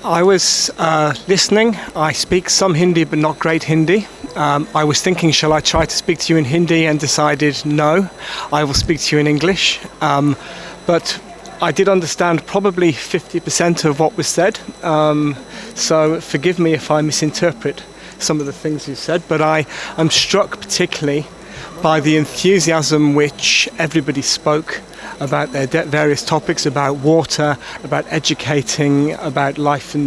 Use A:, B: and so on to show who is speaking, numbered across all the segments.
A: I was listening. I speak some Hindi, but not great Hindi. I was thinking, shall I try to speak to you in Hindi, and decided no, I will speak to you in English. But I did understand probably 50% of what was said. So forgive me if I misinterpret some of the things you said, but I am struck particularly by the enthusiasm which everybody spoke about their various topics, about water, about educating, about life in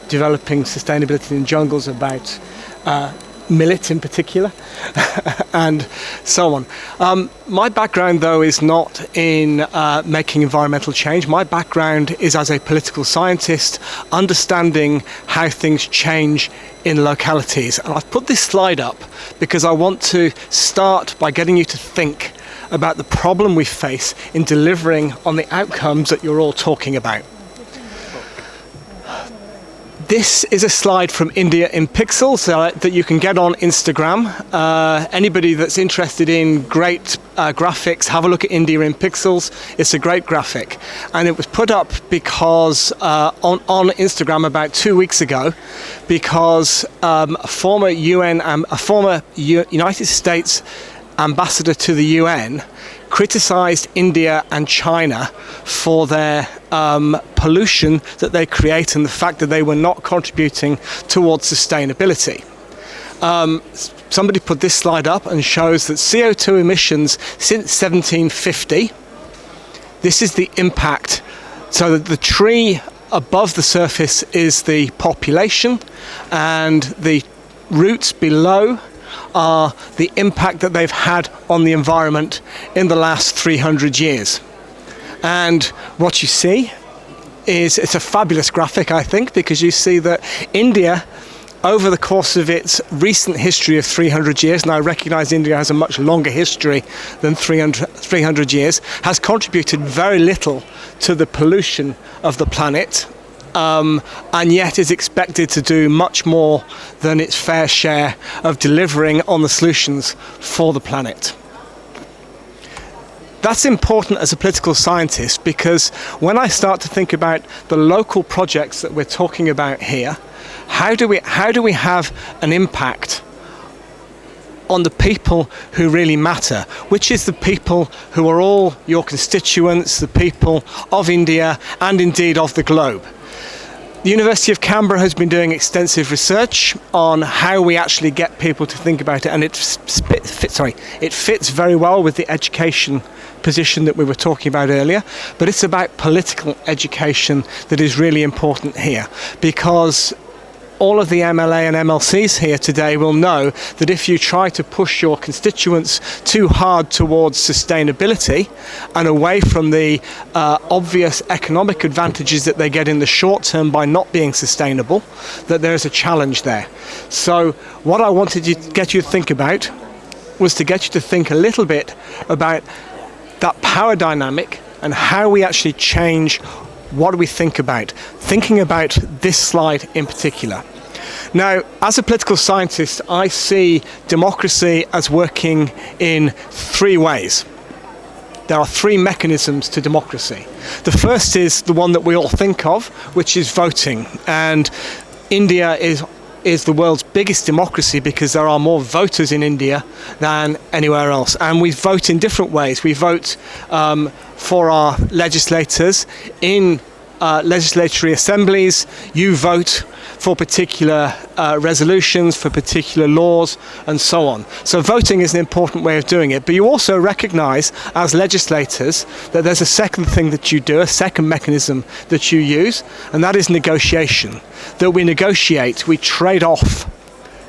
A: developing sustainability in jungles, about millet in particular, and so on. My background, though, is not in making environmental change. My background is as a political scientist, understanding how things change in localities. And I've put this slide up because I want to start by getting you to think about the problem we face in delivering on the outcomes that you're all talking about. This is a slide from India in pixels that you can get on Instagram. Anybody that's interested in great graphics, have a look at India in pixels. It's a great graphic. And it was put up because on Instagram about 2 weeks ago, because a former United States ambassador to the UN criticised India and China for their pollution that they create and the fact that they were not contributing towards sustainability. Somebody put this slide up and shows that CO2 emissions since 1750, this is the impact. So that the tree above the surface is the population, and the roots below are the impact that they've had on the environment in the last 300 years. And what you see is, it's a fabulous graphic, I think, because you see that India, over the course of its recent history of 300 years, and I recognise India has a much longer history than 300 years, has contributed very little to the pollution of the planet, and yet is expected to do much more than its fair share of delivering on the solutions for the planet. That's important as a political scientist, because when I start to think about the local projects that we're talking about here, how do we have an impact on the people who really matter, which is the people who are all your constituents, the people of India and indeed of the globe. The University of Canberra has been doing extensive research on how we actually get people to think about it, and it fits very well with the education position that we were talking about earlier, but it's about political education that is really important here, because all of the MLA and MLCs here today will know that if you try to push your constituents too hard towards sustainability and away from the obvious economic advantages that they get in the short term by not being sustainable, that there's a challenge there. So what I wanted to get you to think about was to get you to think a little bit about that power dynamic and how we actually change what do we think about? Thinking about this slide in particular. Now, as a political scientist, I see democracy as working in three ways. There are three mechanisms to democracy. The first is the one that we all think of, which is voting. And India is the world's biggest democracy because there are more voters in India than anywhere else. And we vote in different ways. We vote for our legislators in legislatory assemblies. You vote for particular resolutions, for particular laws, and so on. So voting is an important way of doing it. But you also recognise, as legislators, that there's a second thing that you do, a second mechanism that you use, and that is negotiation. That we negotiate, we trade off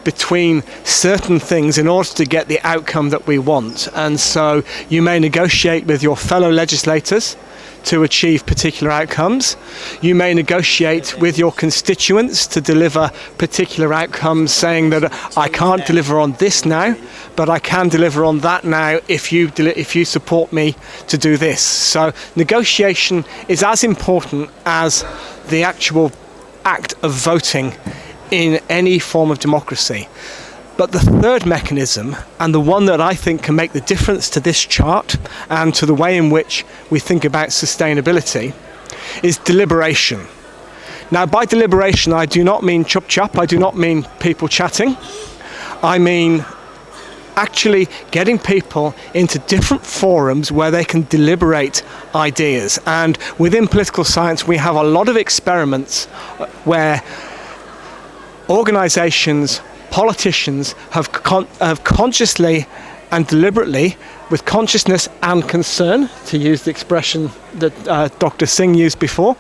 A: between certain things in order to get the outcome that we want. And so you may negotiate with your fellow legislators to achieve particular outcomes. You may negotiate with your constituents to deliver particular outcomes, saying that I can't deliver on this now, but I can deliver on that now if you support me to do this. So negotiation is as important as the actual act of voting in any form of democracy. But the third mechanism, and the one that I think can make the difference to this chart and to the way in which we think about sustainability, is deliberation. Now, by deliberation, I do not mean chup-chup, I do not mean people chatting. I mean actually getting people into different forums where they can deliberate ideas. And within political science, we have a lot of experiments where organizations, politicians have consciously and deliberately, with consciousness and concern, to use the expression that Dr. Singh used before,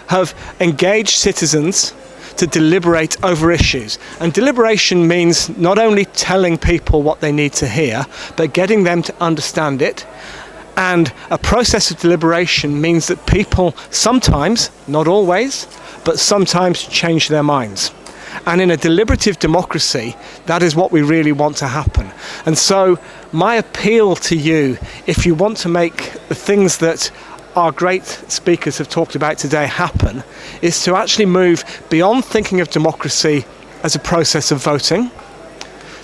A: have engaged citizens to deliberate over issues. And deliberation means not only telling people what they need to hear, but getting them to understand it. And a process of deliberation means that people sometimes, not always, but sometimes change their minds. And in a deliberative democracy, that is what we really want to happen. And so my appeal to you, if you want to make the things that our great speakers have talked about today happen, is to actually move beyond thinking of democracy as a process of voting,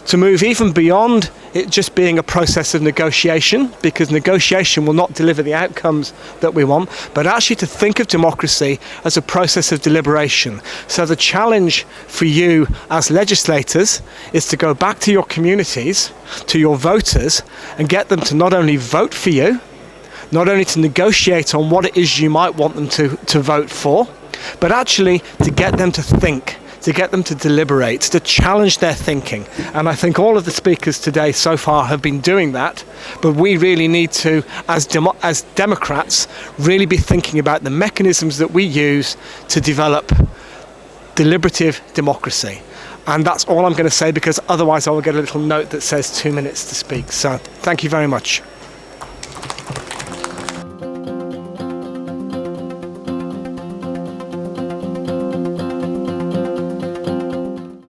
A: to move even beyond it just being a process of negotiation, because negotiation will not deliver the outcomes that we want, but actually to think of democracy as a process of deliberation. So the challenge for you as legislators is to go back to your communities, to your voters, and get them to not only vote for you, not only to negotiate on what it is you might want them to vote for, but actually to get them to think, to get them to deliberate, to challenge their thinking. And I think all of the speakers today so far have been doing that, but we really need to, as Democrats, really be thinking about the mechanisms that we use to develop deliberative democracy. And that's all I'm going to say, because otherwise I will get a little note that says 2 minutes to speak. So thank you very much.